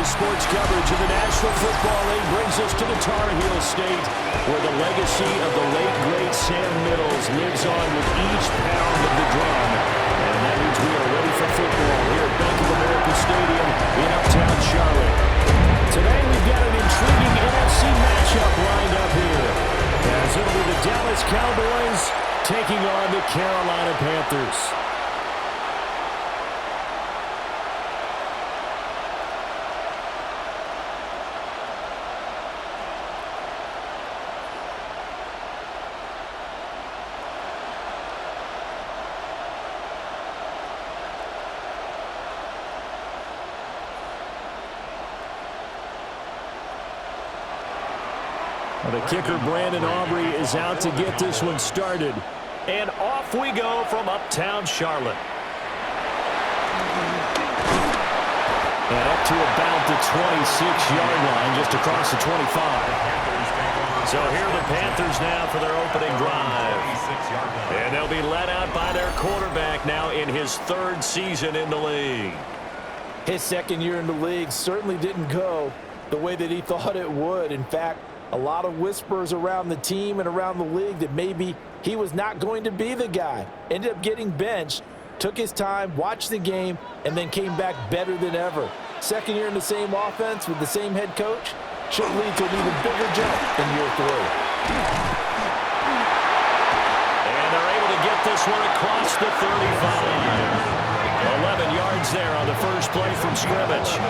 Today's sports coverage of the National Football League brings us to the Tar Heel State, where the legacy of the late, great Sam Mills lives on with each pound of the drum. And that means we are ready for football here at Bank of America Stadium in uptown Charlotte. Today we've got an intriguing NFC matchup lined up here, as it'll be the Dallas Cowboys taking on the Carolina Panthers. The kicker, Brandon Aubrey, is out to get this one started. And off we go from uptown Charlotte. And up to about the 26-yard line, just across the 25. So here are the Panthers now for their opening drive. And they'll be led out by their quarterback now in his third season in the league. His second year in the league certainly didn't go the way that he thought it would. In fact, a lot of whispers around the team and around the league that maybe he was not going to be the guy. Ended up getting benched, took his time, watched the game, and then came back better than ever. Second year in the same offense with the same head coach should lead to an even bigger jump in year 3. And they're able to get this one across the 35. 11 yards there on the first play from scrimmage.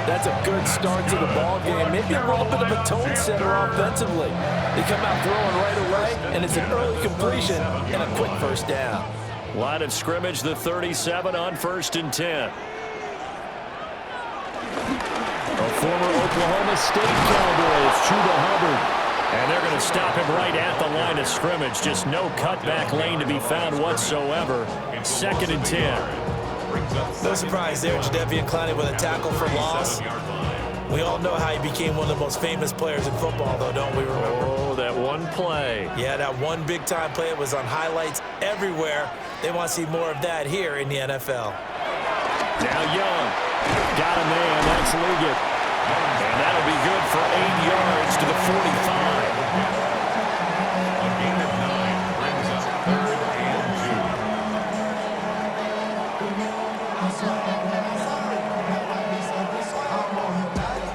That's a good start to the ball game. Maybe a little bit of a tone setter offensively. They come out throwing right away, and it's an early completion and a quick first down. Line of scrimmage, the 37 on 1st and 10. A former Oklahoma State Cowboy is Chuba Hubbard. And they're going to stop him right at the line of scrimmage. Just no cutback lane to be found whatsoever. 2nd and 10. No surprise there, Jadeveon Clowney with a tackle for loss. We all know how he became one of the most famous players in football, though, don't we remember? Oh, that one play. Yeah, that one big-time play. It was on highlights everywhere. They want to see more of that here in the NFL. Now Young. Got a man. That's Liggett. And that'll be good for 8 yards to the 45. A gain of 9 brings us 3rd and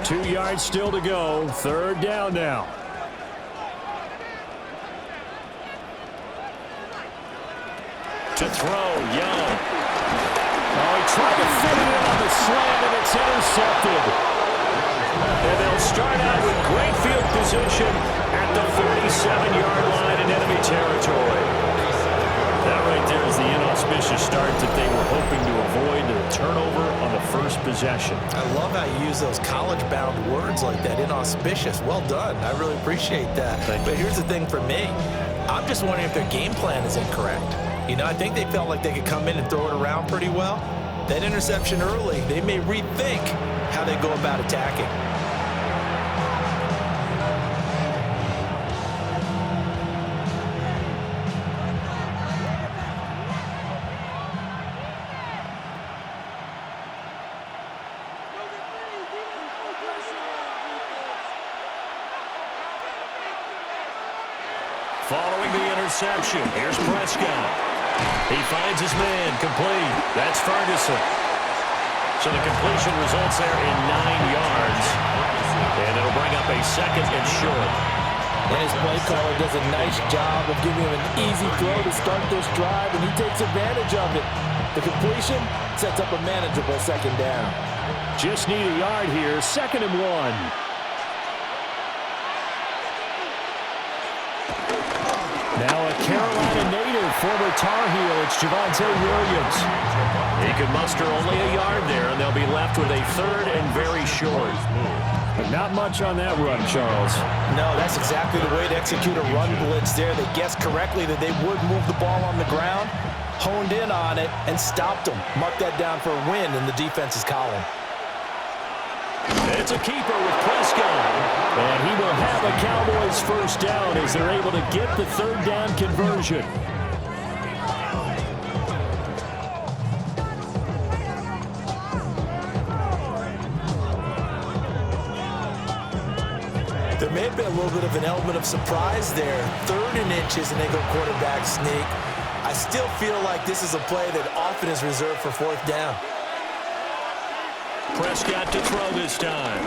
2. 2 yards still to go. 3rd down now. To throw, Young. Oh, he tried to fit it in on the slant, and it's intercepted. And they'll start out with great field position at the 47-yard line in enemy territory. That right there is the inauspicious start that they were hoping to avoid, the turnover on the first possession. I love how you use those college-bound words like that, inauspicious. Well done. I really appreciate that. But here's the thing for me. I'm just wondering if their game plan is incorrect. You know, I think they felt like they could come in and throw it around pretty well. That interception early, they may rethink how they go about attacking. Following the interception, here's Prescott. He finds his man, complete. That's Ferguson. So the completion results there in 9 yards. And it'll bring up a 2nd and short. And his play caller does a nice job of giving him an easy throw to start this drive, and he takes advantage of it. The completion sets up a manageable 2nd down. Just need a yard here, 2nd and 1. Now a Carolina native, former Tar Heel, it's Javonte Williams. He could muster only a yard there, and they'll be left with a 3rd and very short. But not much on that run, Charles. No, that's exactly the way to execute a run blitz there. They guessed correctly that they would move the ball on the ground, honed in on it, and stopped them. Mark that down for a win in the defense's column. It's a keeper with Prescott. And he will have a Cowboys first down as they're able to get the 3rd down conversion. have been a little bit of an element of surprise there. 3rd and inches, and they go quarterback sneak. I still feel like this is a play that often is reserved for 4th down. Prescott to throw this time.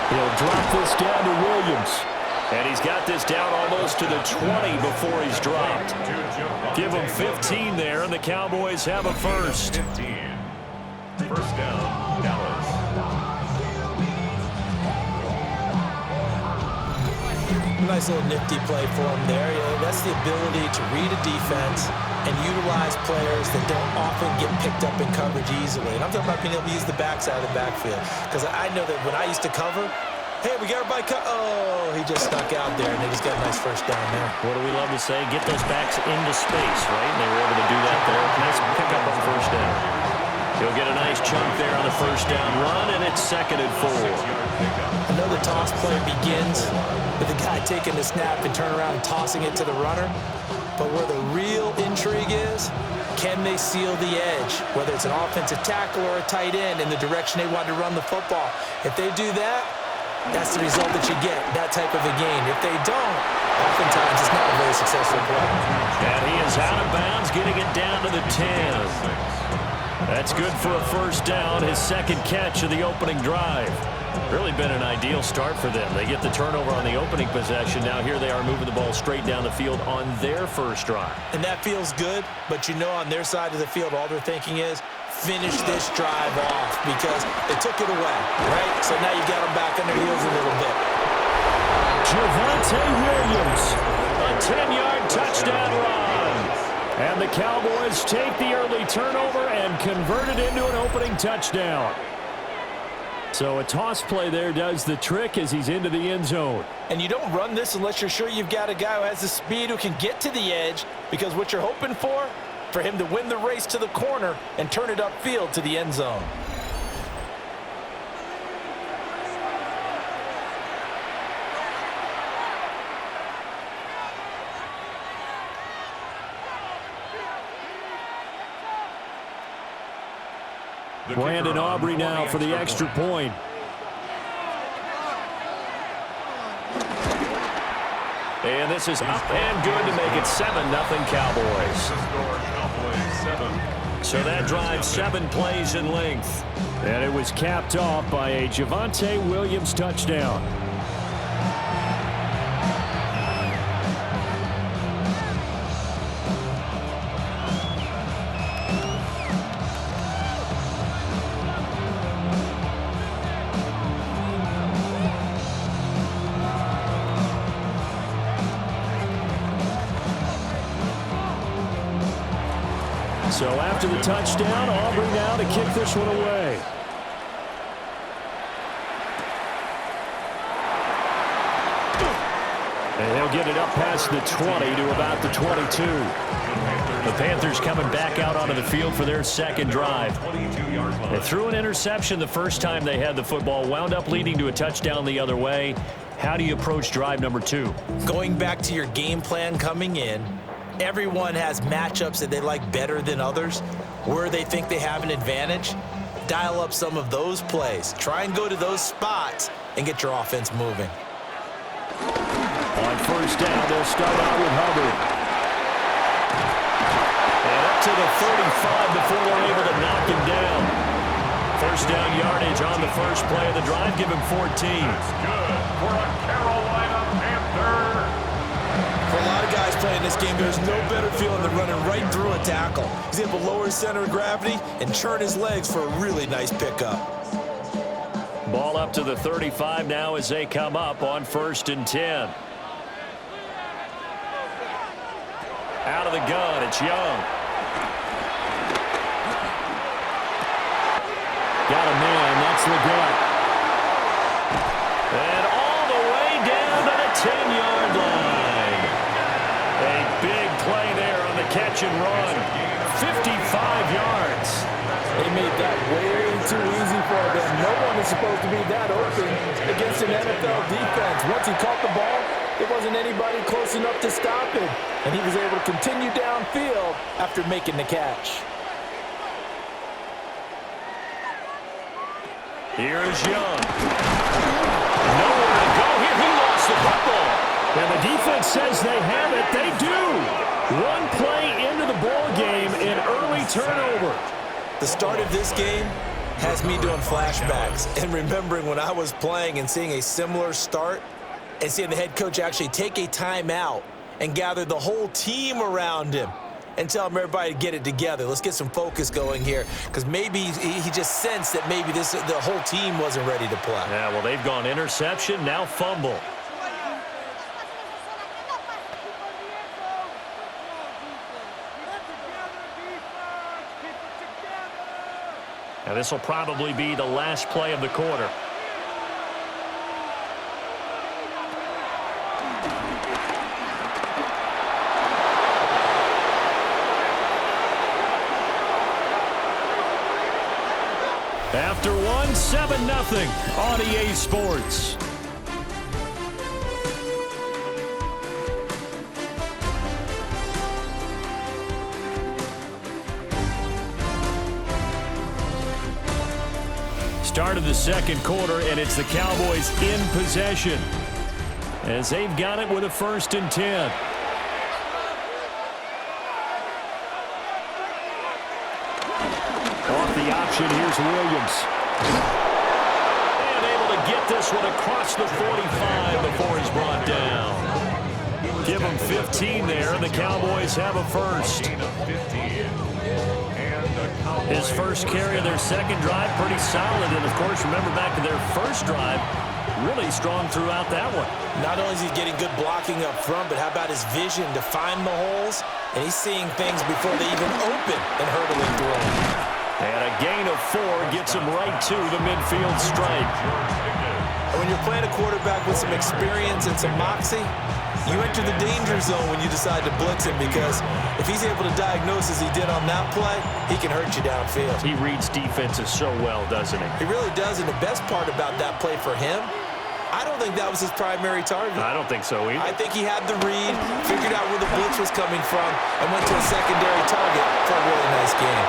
He'll drop this down to Williams. And he's got this down almost to the 20 before he's dropped. Give him 15 there, and the Cowboys have a first. 15. First down, Dallas. Nice little nifty play for him there. Yeah, that's the ability to read a defense and utilize players that don't often get picked up in coverage easily. And I'm talking about being able to use the backside of the backfield. Because I know that when I used to cover, hey, we got everybody oh, he just snuck out there, and they just got a nice first down there. What do we love to say? Get those backs into space, right? And they were able to do that there. Nice pickup on first down. He'll get a nice chunk there on the first down run, and it's 2nd and 4. I know the toss play begins with the guy taking the snap and turning around and tossing it to the runner. But where the real intrigue is, can they seal the edge, whether it's an offensive tackle or a tight end, in the direction they want to run the football? If they do that, that's the result that you get, that type of a game. If they don't, oftentimes it's not a very successful play. And he is out of bounds, getting it down to the 10. That's good for a first down, his 2nd catch of the opening drive. Really been an ideal start for them. They get the turnover on the opening possession. Now here they are moving the ball straight down the field on their first drive. And that feels good, but you know on their side of the field, all they're thinking is, finish this drive off, because they took it away, right? So now you got them back on their heels a little bit. Javonte Williams, a 10-yard touchdown run. And the Cowboys take the early turnover and convert it into an opening touchdown. So a toss play there does the trick as he's into the end zone. And you don't run this unless you're sure you've got a guy who has the speed who can get to the edge, because what you're hoping for him to win the race to the corner and turn it upfield to the end zone. Brandon Aubrey now for the extra point. And this is up and good to make it 7-0 Cowboys. So that drive 7 plays in length. And it was capped off by a Javonte Williams touchdown. So after the touchdown, Aubrey now to kick this one away. And he'll get it up past the 20 to about the 22. The Panthers coming back out onto the field for their 2nd drive. They threw an interception the first time they had the football, wound up leading to a touchdown the other way. How do you approach drive number 2? Going back to your game plan coming in, everyone has matchups that they like better than others, where they think they have an advantage. Dial up some of those plays. Try and go to those spots and get your offense moving. On first down, they'll start out with Hubbard. And up to the 35 before they're able to knock him down. First down yardage on the first play of the drive. Give him 14. That's good for a Carolina Panther. For a lot of guys playing this game, there's no better feeling than running right through a tackle. He's able to lower his center of gravity and churn his legs for a really nice pickup. Ball up to the 35 now as they come up on 1st and 10. Out of the gun, it's Young. Got a man, that's Leggett. And all the way down to the 10-yard line. A big play there on the catch and run. 55 yards. They made that way too easy for them. No one is supposed to be that open against an NFL defense. Once he caught the ball, there wasn't anybody close enough to stop him. And he was able to continue downfield after making the catch. Here's Young. Nowhere to go And the defense says they have it. They do. One play into the ball game, an early turnover. The start of this game has me doing flashbacks and remembering when I was playing and seeing a similar start and seeing the head coach actually take a timeout and gather the whole team around him and tell him everybody to get it together. Let's get some focus going here, because maybe he just sensed that maybe the whole team wasn't ready to play. Yeah, well, they've gone interception, now fumble. Now this will probably be the last play of the quarter. After one, 7-0 on EA Sports. Start of the second quarter, and it's the Cowboys in possession as they've got it with a 1st and 10. Off the option, here's Williams. And able to get this one across the 45 before he's brought down. Give him 15 there, and the Cowboys have a 1st. His first carry of their second drive, pretty solid. And, of course, remember back to their first drive, really strong throughout that one. Not only is he getting good blocking up front, but how about his vision to find the holes? And he's seeing things before they even open and hurdling through them. And a gain of 4 gets him right to the midfield stripe. And when you're playing a quarterback with some experience and some moxie, you enter the danger zone when you decide to blitz him, because if he's able to diagnose as he did on that play, he can hurt you downfield. He reads defenses so well, doesn't he? He really does, and the best part about that play for him, I don't think that was his primary target. I don't think so either. I think he had the read, figured out where the blitz was coming from, and went to a secondary target for a really nice game.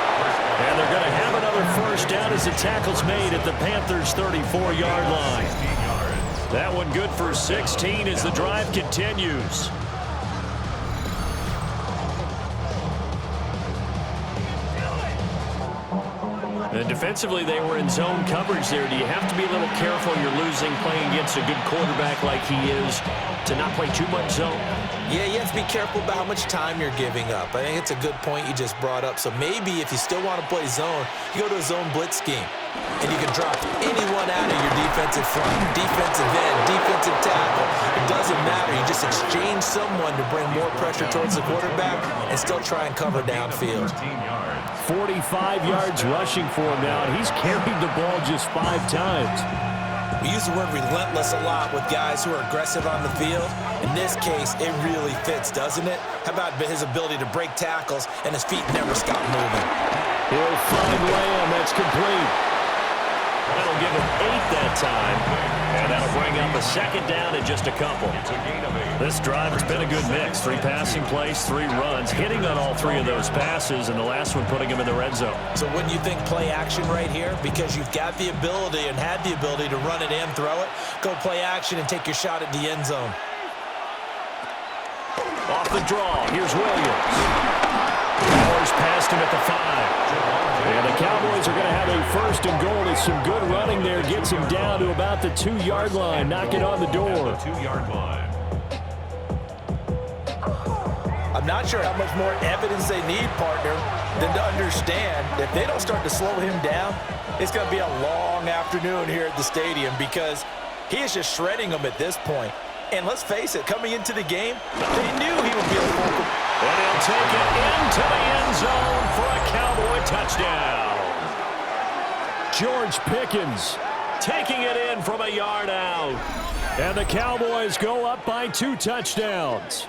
And they're going to have another 1st down as the tackle's made at the Panthers' 34-yard line. That one good for 16 as the drive continues. And defensively, they were in zone coverage there. Do you have to be a little careful? You're losing playing against a good quarterback like he is to not play too much zone? Yeah, you have to be careful about how much time you're giving up. I think it's a good point you just brought up. So maybe if you still want to play zone, you go to a zone blitz scheme. And you can drop anyone out of your defensive front, defensive end, defensive tackle. It doesn't matter. You just exchange someone to bring more pressure towards the quarterback and still try and cover downfield. 45 yards rushing for him now, and he's carried the ball just 5 times. We use the word relentless a lot with guys who are aggressive on the field. In this case, it really fits, doesn't it? How about his ability to break tackles and his feet never stop moving? He'll find Lamb. That's complete. That'll give him 8 that time, and that'll bring up a 2nd down and just a couple. This drive has been a good mix. 3 passing plays, 3 runs, hitting on all 3 of those passes, and the last one putting him in the red zone. So wouldn't you think play action right here? Because you've got the ability and had the ability to run it and throw it. Go play action and take your shot at the end zone. Off the draw, here's Williams. Powers past him at the 5. And the Cowboys are going to have a 1st and goal. It's some good running there. Gets him down to about the 2-yard line. Knocking on the door. 2-yard line. I'm not sure how much more evidence they need, partner, than to understand that if they don't start to slow him down, it's going to be a long afternoon here at the stadium, because he is just shredding them at this point. And let's face it, coming into the game, they knew he would be a focal. And he'll take it into the end zone for a Cowboy touchdown. George Pickens taking it in from a yard out. And the Cowboys go up by 2 touchdowns.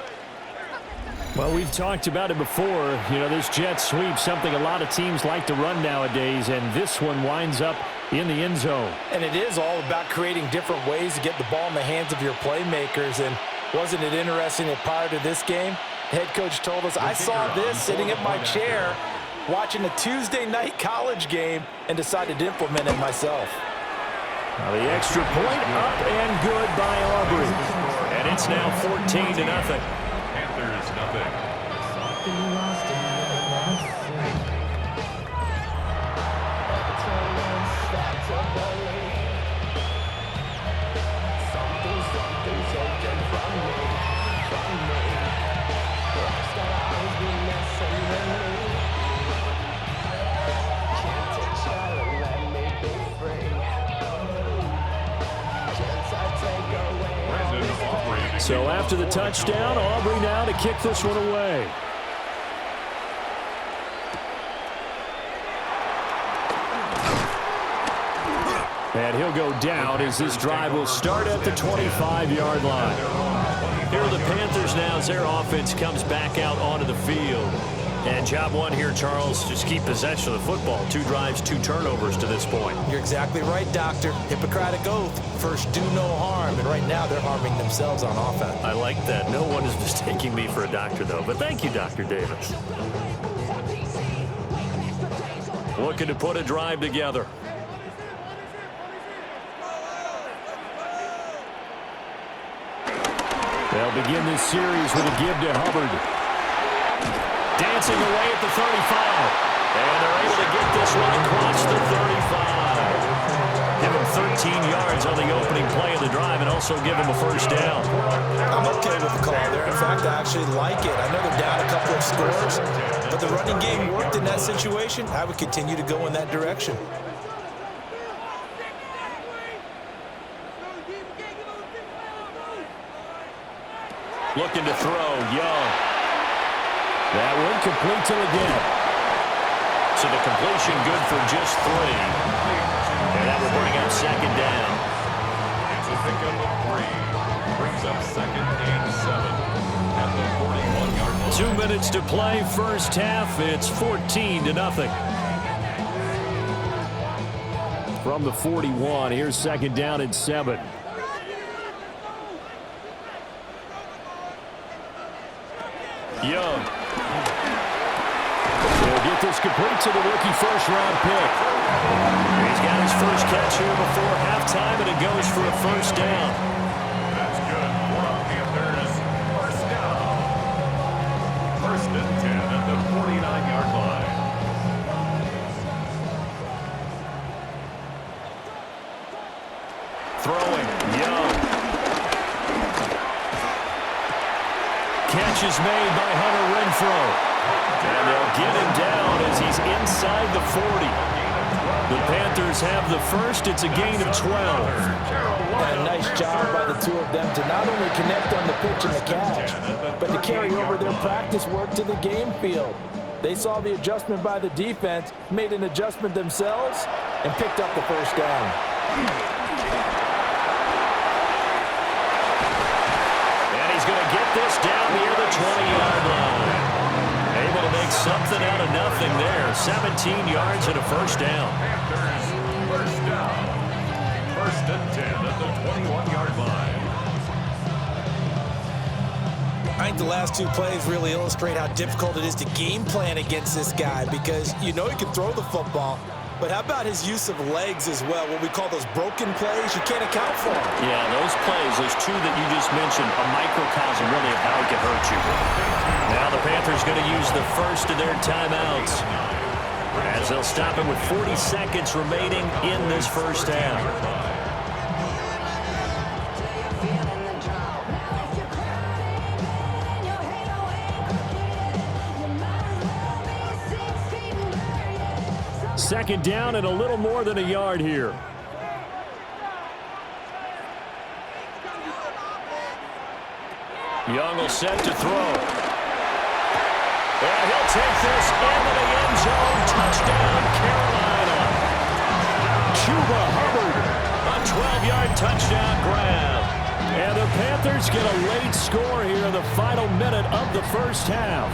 Well, we've talked about it before. You know, this jet sweep, something a lot of teams like to run nowadays, and this one winds up in the end zone. And it is all about creating different ways to get the ball in the hands of your playmakers. And wasn't it interesting that prior to this game, the head coach told us, I saw this sitting in my chair watching a Tuesday night college game and decided to implement it myself. Now the extra point up and good by Aubrey. And it's now 14-0. Panthers, nothing. So after the touchdown, Aubrey now to kick this one away. And he'll go down as this drive will start at the 25-yard line. Here are the Panthers now as their offense comes back out onto the field. And job one here, Charles, just keep possession of the football. 2 drives, 2 turnovers to this point. You're exactly right, Doctor. Hippocratic oath. First, do no harm. And right now, they're harming themselves on offense. I like that. No one is mistaking me for a doctor, though. But thank you, Dr. Davis. Looking to put a drive together. They'll begin this series with a give to Hubbard. Dancing away at the 35. And they're able to get this one across the 35. Give him 13 yards on the opening play of the drive and also give him a first down. I'm okay with the call there. In fact, I actually like it. I know they're down a couple of scores, but the running game worked in that situation. I would continue to go in that direction. Looking to throw, Young. That one complete to again. So the completion good for just 3. And that will bring up second down. It's a pickup of 3. Brings up 2nd and 7 at the 41-yard line. 2 minutes to play, first half. It's 14-0. From the 41, here's second down and 7. Young. He'll get this complete to the rookie first-round pick. He's got his first catch here before halftime, and it goes for a first down. That's good for the Panthers. First down. 1st and 10 at the 49-yard line. Throwing, Young. Catch is made by Hunter Renfrow. And they'll get him down as he's inside the 40. The Panthers have the first. It's a gain of 12. And a nice job by the 2 of them to not only connect on the pitch and the catch, but to carry over their practice work to the game field. They saw the adjustment by the defense, made an adjustment themselves, and picked up the first down. And he's going to get this down near the 20-yard line. Able to make something out of nothing there. 17 yards and a first down. Panthers, first down. 1st and 10 at the 21-yard line. I think the last 2 plays really illustrate how difficult it is to game plan against this guy because you know he can throw the football, but how about his use of legs as well, what we call those broken plays? You can't account for them. Yeah, those plays, those 2 that you just mentioned, a microcosm really of how he can hurt you. Now the Panthers going to use the first of their timeouts as they'll stop him with 40 seconds remaining in this first half. Second down and a little more than a yard here. Young will set to throw. And he'll take this into the end zone. Touchdown, Carolina. Chuba Hubbard, a 12-yard touchdown grab. And the Panthers get a late score here in the final minute of the first half.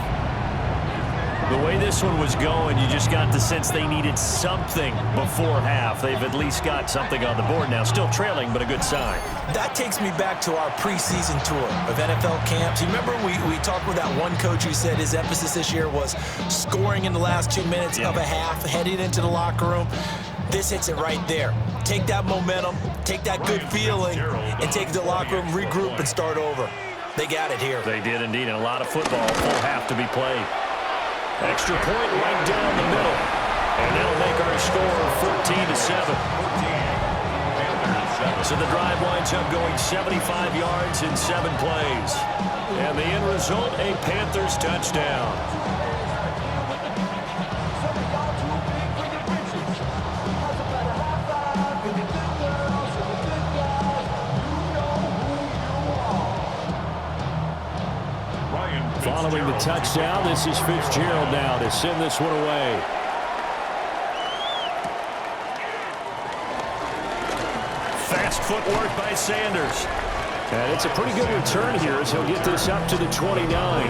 The way this one was going, you just got the sense they needed something before half. They've at least got something on the board now. Still trailing, but a good sign. That takes me back to our preseason tour of NFL camps. You remember we talked with that one coach who said his emphasis this year was scoring in the last 2 minutes of a half, heading into the locker room. This hits it right there. Take that momentum, take that good feeling, and take it to the locker room, regroup, and start over. They got it here. They did indeed, and a lot of football, full half to be played. Extra point right down the middle. And that'll make our score 14-7. So the drive winds up going 75 yards in 7 plays. And the end result, a Panthers touchdown. Following the touchdown, this is Fitzgerald now to send this one away. Fast footwork by Sanders. And it's a pretty good return here as he'll get this up to the 29.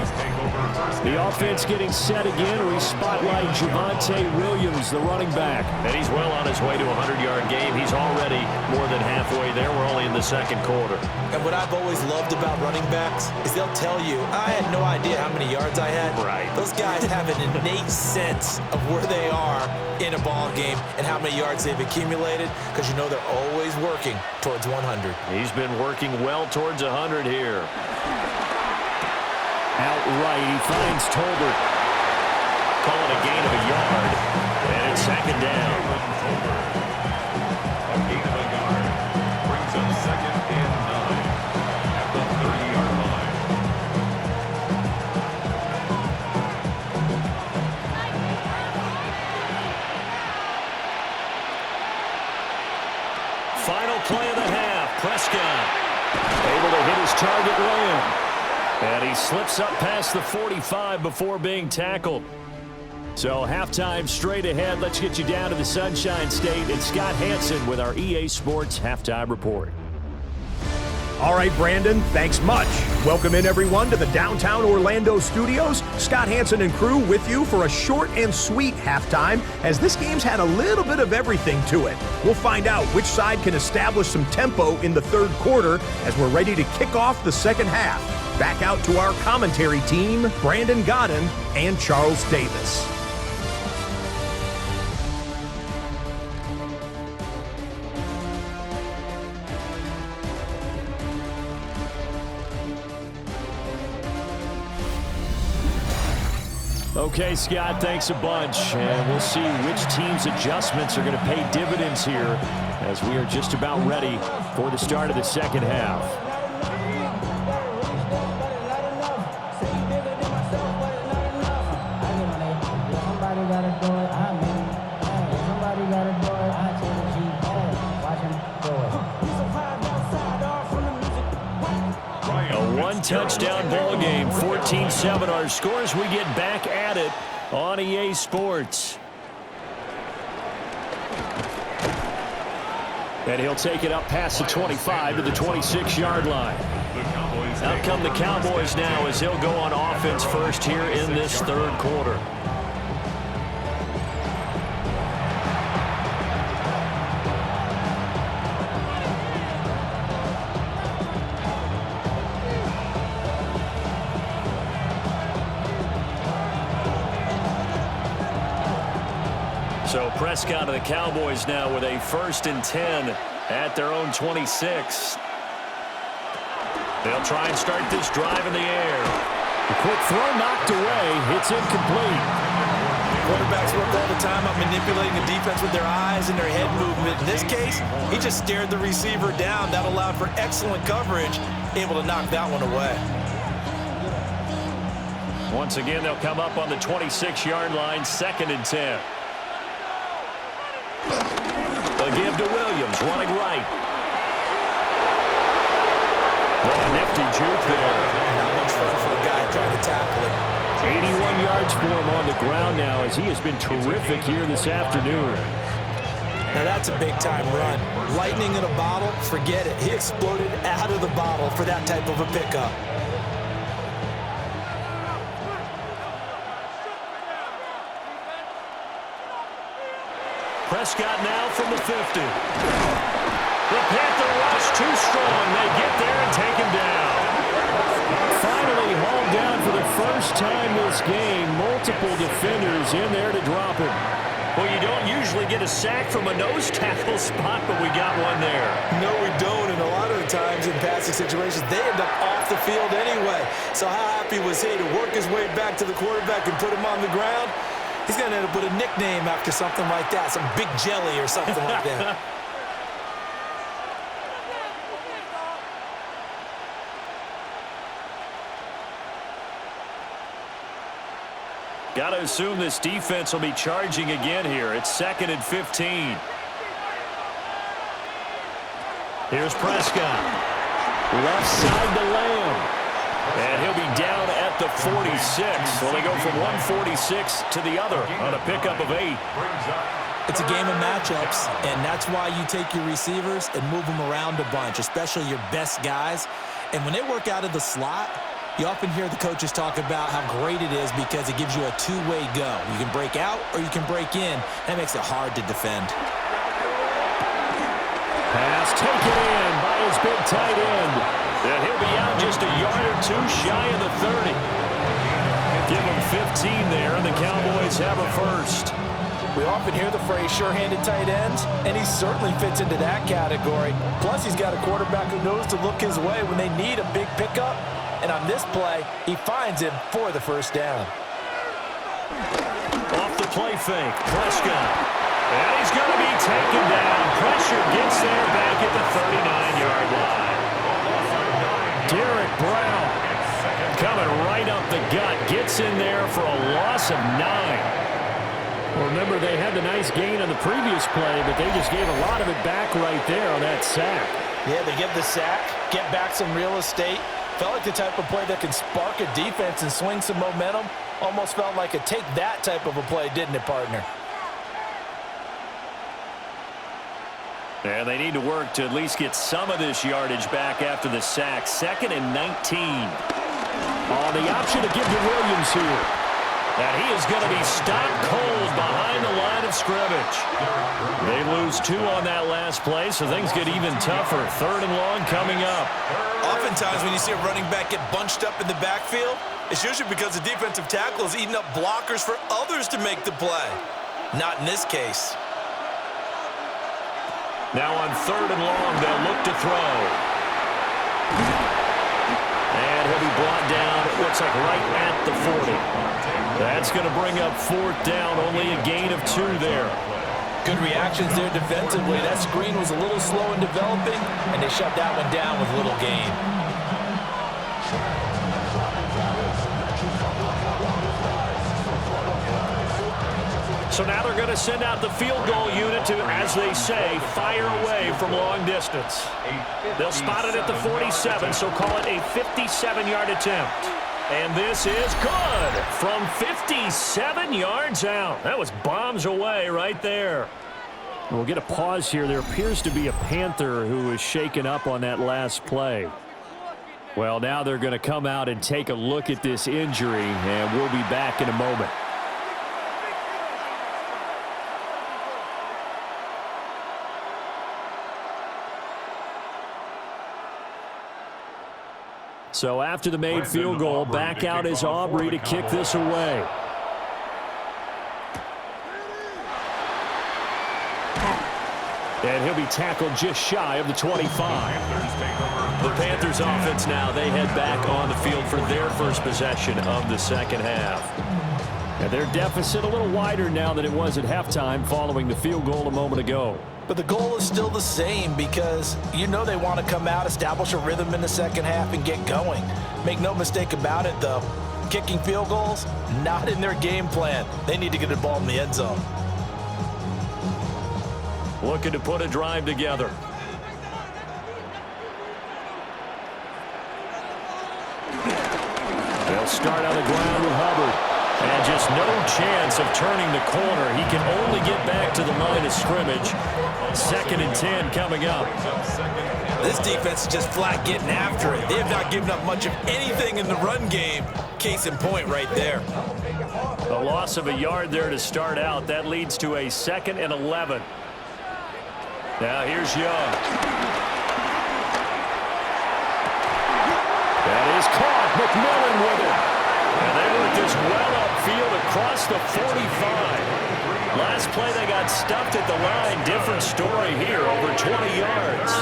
The offense getting set again. We spotlight Javonte Williams, the running back. And he's well on his way to a 100-yard game. He's already more than halfway there. We're only in the second quarter. And what I've always loved about running backs is they'll tell you, I had no idea how many yards I had. Right. Those guys have an innate sense of where they are in a ball game and how many yards they've accumulated, because you know they're always working towards 100. He's been working well towards 100 here. Outright, he finds Tolbert. Call it a gain of a yard. And it's second down. A gain of a yard brings up 2nd and 9 at the 30-yard line. Final play of the half. Prescott able to hit his target man. And he slips up past the 45 before being tackled. So halftime straight ahead. Let's get you down to the Sunshine State. And Scott Hansen with our EA Sports Halftime Report. All right, Brandon, thanks much. Welcome in, everyone, to the downtown Orlando studios. Scott Hansen and crew with you for a short and sweet halftime, as this game's had a little bit of everything to it. We'll find out which side can establish some tempo in the third quarter as we're ready to kick off the second half. Back out to our commentary team, Brandon Godden and Charles Davis. Okay, Scott, thanks a bunch. And we'll see which team's adjustments are going to pay dividends here as we are just about ready for the start of the second half. Touchdown ball game, 14-7 our scores. We get back at it on EA Sports. And he'll take it up past the 25 to the 26-yard line. Out come the Cowboys now as he'll go on offense first here in this third quarter. So Prescott of the Cowboys now with a 1st and 10 at their own 26. They'll try and start this drive in the air. A quick throw knocked away. It's incomplete. Quarterbacks work all the time on manipulating the defense with their eyes and their head movement. In this case, he just stared the receiver down. That allowed for excellent coverage, able to knock that one away. Once again, they'll come up on the 26-yard line, 2nd and 10. They'll give to Williams, running right. Oh, a nifty juke there. Not much fun for a guy trying to tackle him. 81 yards for him on the ground now as he has been terrific here this afternoon. Now that's a big-time run. Lightning in a bottle, forget it. He exploded out of the bottle for that type of a pickup. Prescott now from the 50. The Panther rush too strong. They get there and take him down. Finally hauled down for the first time this game. Multiple defenders in there to drop him. Well, you don't usually get a sack from a nose tackle spot, but we got one there. No, we don't, and a lot of the times in passing situations, they end up off the field anyway. So how happy was he to work his way back to the quarterback and put him on the ground? He's going to end up with a nickname after something like that, some Big Jelly or something like that. Got to assume this defense will be charging again here. It's 2nd and 15. Here's Prescott. Left side to Lamb. And he'll be down at the 46. Well, they go from 146 to the other on a pickup of 8. It's a game of matchups, and that's why you take your receivers and move them around a bunch, especially your best guys. And when they work out of the slot, you often hear the coaches talk about how great it is because it gives you a two-way go. You can break out or you can break in. That makes it hard to defend. Pass taken in by his big tight end. And he'll be out just a yard or two shy of the 30. Give him 15 there, and the Cowboys have a first. We often hear the phrase sure-handed tight ends, and he certainly fits into that category. Plus, he's got a quarterback who knows to look his way when they need a big pickup. And on this play, he finds him for the first down. Off the play fake, Prescott. And he's going to be taken down. Pressure gets there back at the 39-yard line. Derek Brown coming right up the gut. Gets in there for a loss of 9. Well, remember, they had the nice gain on the previous play, but they just gave a lot of it back right there on that sack. Yeah, they get the sack, get back some real estate. Felt like the type of play that can spark a defense and swing some momentum. Almost felt like a take that type of a play, didn't it, partner? And they need to work to at least get some of this yardage back after the sack. 2nd and 19. On the option to give to Williams here. And he is going to be stopped cold behind the line of scrimmage. They lose 2 on that last play, so things get even tougher. 3rd and long coming up. Oftentimes when you see a running back get bunched up in the backfield, it's usually because the defensive tackle is eating up blockers for others to make the play. Not in this case. Now on 3rd and long, they'll look to throw. And he'll be brought down, it looks like right at the 40. That's going to bring up 4th down, only a gain of 2 there. Good reactions there defensively. That screen was a little slow in developing, and they shut that one down with little gain. So now they're going to send out the field goal unit to, as they say, fire away from long distance. They'll spot it at the 47, so call it a 57-yard attempt. And this is good from 57 yards out. That was bombs away right there. We'll get a pause here. There appears to be a Panther who was shaken up on that last play. Well, now they're going to come out and take a look at this injury, and we'll be back in a moment. So after the made field goal, back out is Aubrey to kick this away. And he'll be tackled just shy of the 25. The Panthers offense now, they head back on the field for their first possession of the second half. And their deficit a little wider now than it was at halftime following the field goal a moment ago. But the goal is still the same because you know they want to come out, establish a rhythm in the second half, and get going. Make no mistake about it, though. Kicking field goals, not in their game plan. They need to get the ball in the end zone. Looking to put a drive together. They'll start on the ground with Hubbard. And just no chance of turning the corner. He can only get back to the line of scrimmage. 2nd and 10 coming up. This defense is just flat getting after it. They have not given up much of anything in the run game. Case in point right there. A loss of a yard there to start out. That leads to a 2nd and 11. Now here's Young. That is caught. McMillan with it. And they work this well upfield across the 45. Last play they got stuffed at the line. Different story here, over 20 yards.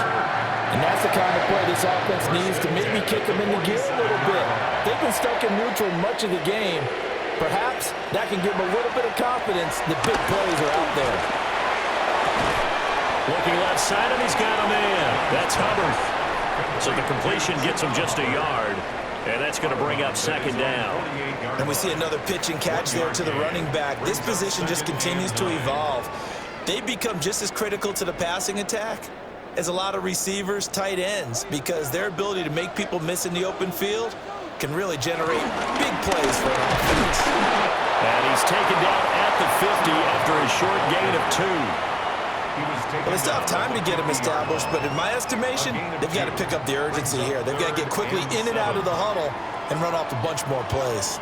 And that's the kind of play this offense needs to maybe kick them in the gear a little bit. They've been stuck in neutral much of the game. Perhaps that can give them a little bit of confidence. The big plays are out there. Looking left side, and he's got a man. That's Hubbard. So the completion gets him just a yard. And that's going to bring up 2nd down. And we see another pitch and catch there to the running back. This position just continues to evolve. They become just as critical to the passing attack as a lot of receivers, tight ends, because their ability to make people miss in the open field can really generate big plays for an offense. And he's taken down at the 50 after a short gain of 2. Well, they still have time to get him established, but in my estimation, they've got to pick up the urgency here. They've got to get quickly in and out of the huddle and run off a bunch more plays.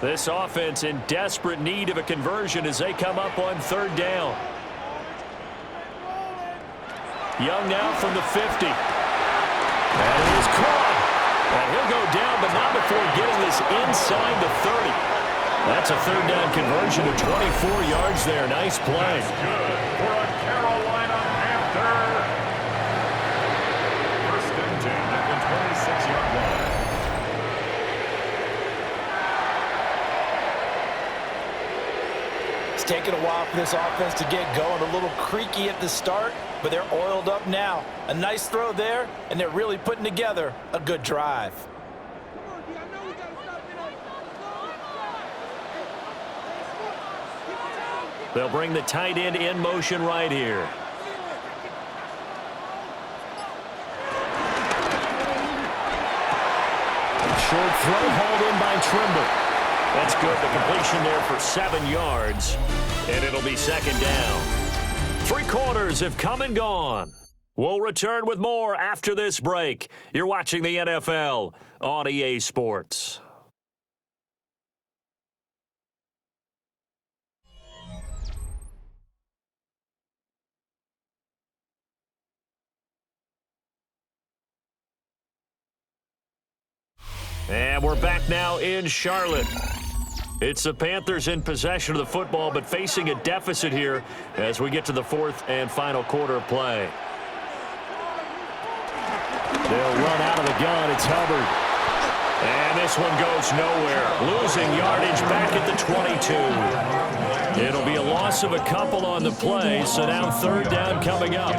This offense in desperate need of a conversion as they come up on 3rd down. Young now from the 50. And it is caught. And he'll go down, but not before getting this inside the 30. That's a 3rd down conversion of 24 yards there. Nice play. That's good for a Carolina Panther. 1st and 10 at the 26-yard line. It's taken a while for this offense to get going. A little creaky at the start, but they're oiled up now. A nice throw there, and they're really putting together a good drive. They'll bring the tight end in motion right here. Short throw hauled in by Trimble. That's good. The completion there for 7 yards. And it'll be 2nd down. 3 quarters have come and gone. We'll return with more after this break. You're watching the NFL on EA Sports. And we're back now in Charlotte. It's the Panthers in possession of the football, but facing a deficit here as we get to the 4th and final quarter of play. They'll run out of the gun. It's Hubbard. And this one goes nowhere. Losing yardage back at the 22. It'll be a loss of a couple on the play, so now 3rd down coming up.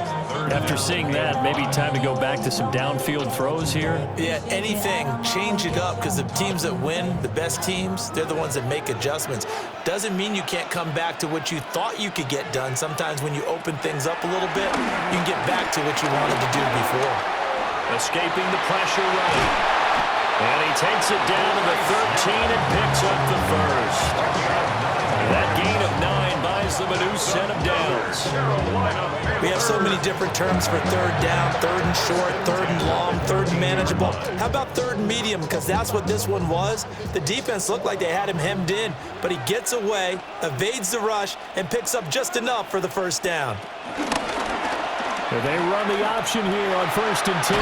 After seeing that, maybe time to go back to some downfield throws here? Yeah, anything. Change it up, because the teams that win, the best teams, they're the ones that make adjustments. Doesn't mean you can't come back to what you thought you could get done. Sometimes when you open things up a little bit, you can get back to what you wanted to do before. Escaping the pressure right. And he takes it down to the 13 and picks up the 1st. That gain of 9 buys them a new set of downs. We have so many different terms for 3rd down, 3rd and short, 3rd and long, 3rd and manageable. How about 3rd and medium? Because that's what this one was. The defense looked like they had him hemmed in, but he gets away, evades the rush, and picks up just enough for the 1st down. They run the option here on 1st and 10.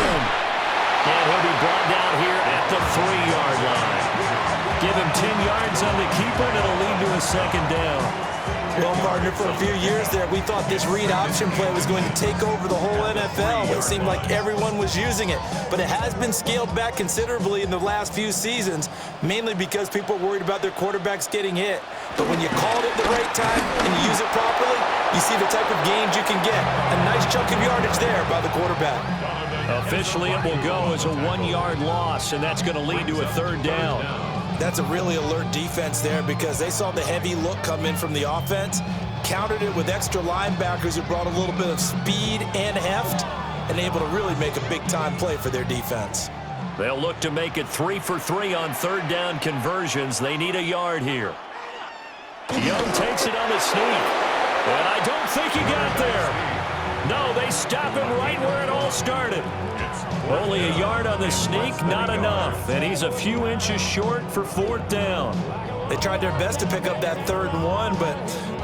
And he'll be brought down here at the 3-yard line. Give him 10 yards on the keeper, and it'll lead to a 2nd down. Well, partner, for a few years there, we thought this read option play was going to take over the whole NFL. It seemed like everyone was using it. But it has been scaled back considerably in the last few seasons, mainly because people are worried about their quarterbacks getting hit. But when you call it at the right time and you use it properly, you see the type of gains you can get. A nice chunk of yardage there by the quarterback. Officially, it will go as a 1-yard loss, and that's going to lead to a 3rd down. That's a really alert defense there, because they saw the heavy look come in from the offense, countered it with extra linebackers who brought a little bit of speed and heft, and able to really make a big-time play for their defense. They'll look to make it 3 for 3 on 3rd down conversions. They need a yard here. Young takes it on the sneak, and I don't think he got there. No, they stop him right where it all started. Only a yard on the sneak, not enough. And he's a few inches short for 4th down. They tried their best to pick up that 3rd and 1, but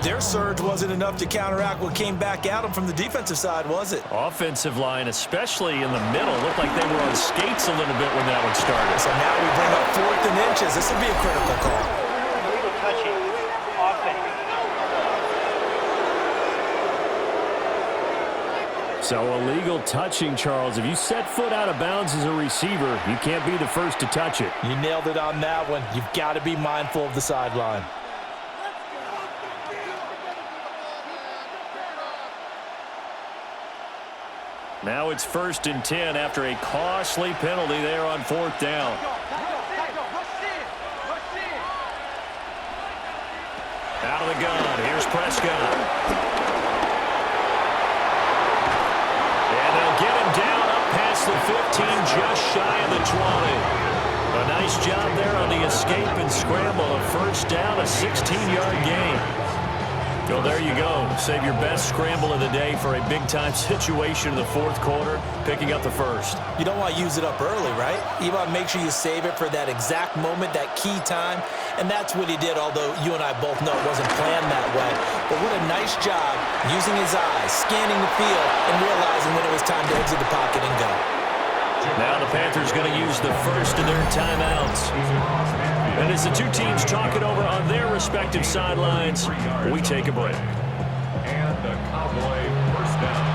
their surge wasn't enough to counteract what came back at them from the defensive side, was it? Offensive line, especially in the middle, looked like they were on skates a little bit when that one started. So now we bring up 4th and inches. This will be a critical call. Illegal touching, offense. So illegal touching, Charles. If you set foot out of bounds as a receiver, you can't be the first to touch it. You nailed it on that one. You've got to be mindful of the sideline. Now it's 1st and 10 after a costly penalty there on 4th down. Out of the gun, here's Prescott. And they'll get him down up past the 15, just shy of the 20. A nice job there on the escape and scramble. A 1st down, a 16-yard gain. Well, there you go. Save your best scramble of the day for a big-time situation in the 4th quarter, picking up the 1st. You don't want to use it up early, right? You want to make sure you save it for that exact moment, that key time, and that's what he did, although you and I both know it wasn't planned that way. But what a nice job using his eyes, scanning the field, and realizing when it was time to exit the pocket and go. Now the Panthers going to use the 1st of their timeouts. And as the two teams talk it over on their respective sidelines, we take a break. And the Cowboy 1st down.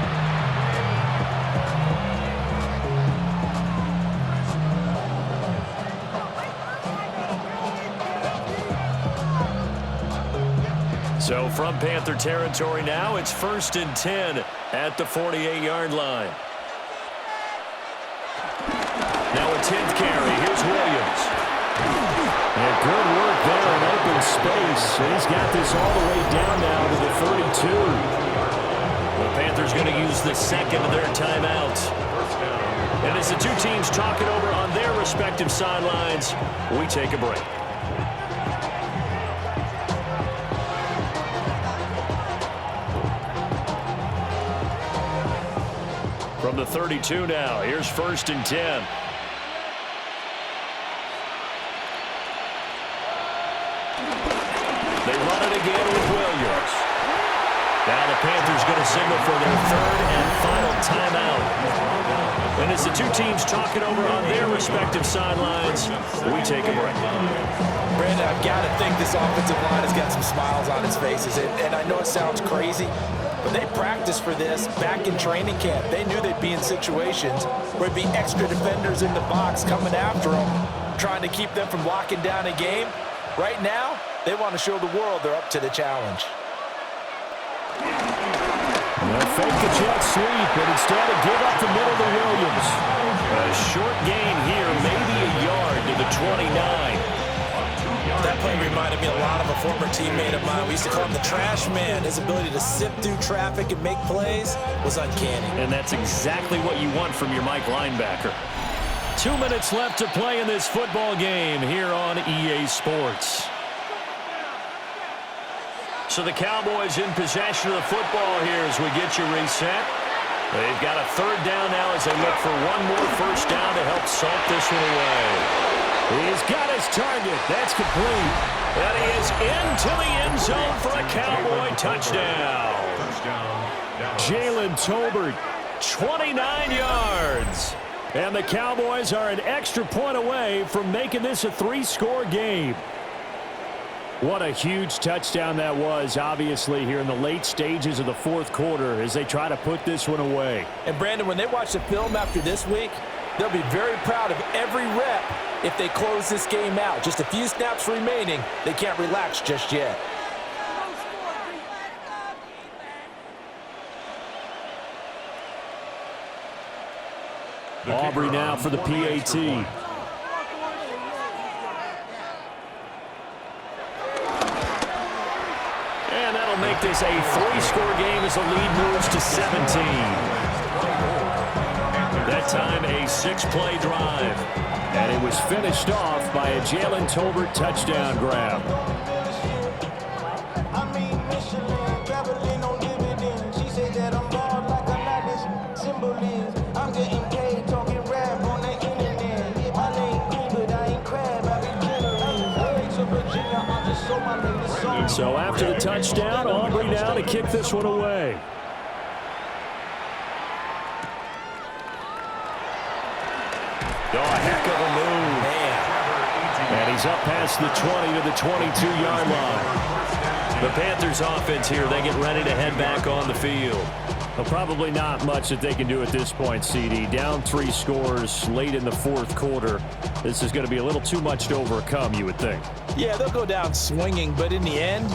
So from Panther territory now, it's 1st and 10 at the 48-yard line. Now a 10th carry. Here's Williams. And good work there in open space. And he's got this all the way down now to the 32. The Panthers going to use the 2nd of their timeouts. And as the two teams talk it over on their respective sidelines, we take a break. From the 32 now, here's 1st and 10. They run it again with Williams. Now the Panthers going to signal for their 3rd and final timeout. And as the two teams talk it over on their respective sidelines, we take a break. Brandon, I've got to think this offensive line has got some smiles on its faces. And I know it sounds crazy, but they practiced for this back in training camp. They knew they'd be in situations where there'd be extra defenders in the box coming after them, trying to keep them from locking down a game. Right now, they want to show the world they're up to the challenge. They'll fake the jet sweep, but instead of give up the middle to Williams. A short gain here, maybe a yard to the 29. That play reminded me a lot of a former teammate of mine. We used to call him the trash man. His ability to sift through traffic and make plays was uncanny. And that's exactly what you want from your Mike linebacker. 2 minutes left to play in this football game here on EA Sports. So the Cowboys in possession of the football here as we get you reset. They've got a 3rd down now as they look for one more 1st down to help salt this one away. He's got his target. That's complete. And he is into the end zone for a Cowboy touchdown. Jalen Tolbert, 29 yards. And the Cowboys are an extra point away from making this a 3-score game. What a huge touchdown that was, obviously, here in the late stages of the 4th quarter as they try to put this one away. And, Brandon, when they watch the film after this week, they'll be very proud of every rep if they close this game out. Just a few snaps remaining. They can't relax just yet. Aubrey now for the PAT. And that'll make this a 3-score game as the lead moves to 17. That time a 6-play drive. And it was finished off by a Jalen Tolbert touchdown grab. I mean, Michelin, traveling on dividends. She said that I'm bald like a So after the touchdown, Aubrey now to kick this one away. Oh, a heck of a move. Man. And he's up past the 20 to the 22-yard line. The Panthers offense here, they get ready to head back on the field. Well, probably not much that they can do at this point, CeeDee. Down 3 scores late in the fourth quarter. This is going to be a little too much to overcome, you would think. Yeah, they'll go down swinging, but in the end,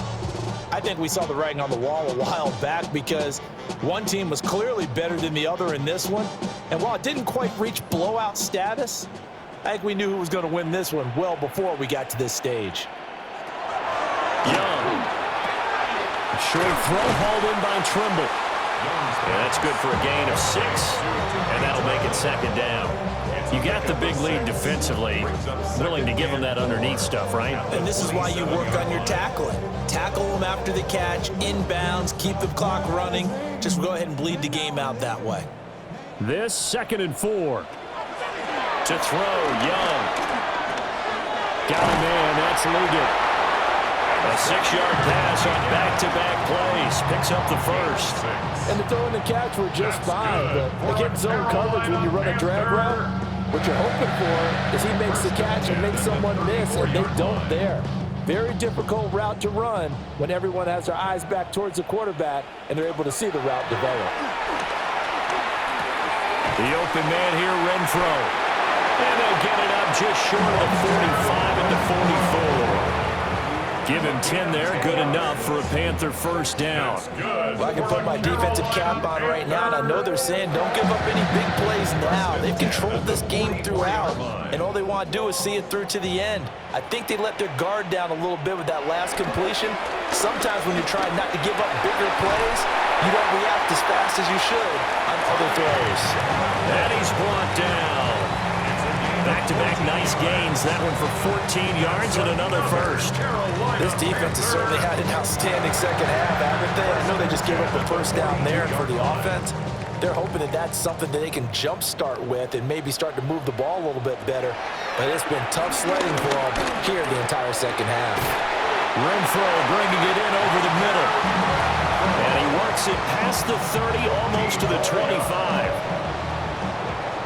I think we saw the writing on the wall a while back because one team was clearly better than the other in this one. And while it didn't quite reach blowout status, I think we knew who was going to win this one well before we got to this stage. Young. A short throw hauled in by Trimble. And that's good for a gain of 6. And that'll make it second down. You got the big lead defensively. Willing to give them that underneath stuff, right? And this is why you work on your tackling. Tackle them after the catch, inbounds, keep the clock running. Just go ahead and bleed the game out that way. This 2nd and 4. To throw, Young. Got a man, that's Liggett. A 6-yard pass on back-to-back plays. Picks up the first. And the throw and the catch were just fine, but against zone coverage when you run a drag route, what you're hoping for is he makes the catch and makes someone miss, and they don't there. Very difficult route to run when everyone has their eyes back towards the quarterback and they're able to see the route develop. The open man here, Renfro. And they'll get it up just short of the 45 at the 44. Give him 10 there, good enough for a Panther first down. Well, I can put my defensive cap on right now, and I know they're saying don't give up any big plays now. They've controlled this game throughout, and all they want to do is see it through to the end. I think they let their guard down a little bit with that last completion. Sometimes when you're trying not to give up bigger plays, you don't react as fast as you should on other throws. And he's brought down. Back-to-back nice gains. That one for 14 yards and another first. This defense has certainly had an outstanding second half, haven't they? I know they just gave up the first down there, and for the offense, they're hoping that that's something that they can jumpstart with and maybe start to move the ball a little bit better. But it's been tough sledding for them here the entire second half. Renfro bringing it in over the middle. And he works it past the 30, almost to the 25.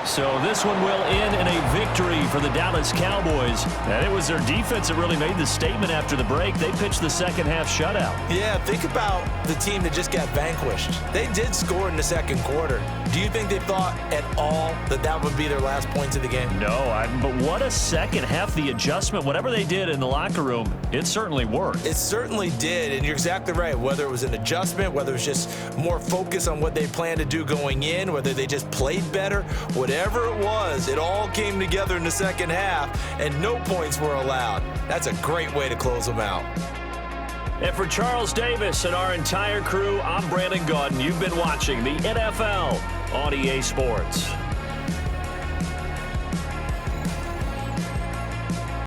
So this one will end in a victory for the Dallas Cowboys. And it was their defense that really made the statement after the break. They pitched the second half shutout. Yeah, think about the team that just got vanquished. They did score in the second quarter. Do you think they thought at all that that would be their last points of the game? No, but what a second half. The adjustment, whatever they did in the locker room, it certainly worked. It certainly did, and you're exactly right. Whether it was an adjustment, whether it was just more focus on what they planned to do going in, whether they just played better, whatever it was, it all came together in the second half, and no points were allowed. That's a great way to close them out. And for Charles Davis and our entire crew, I'm Brandon Gaudin. You've been watching the NFL on EA Sports.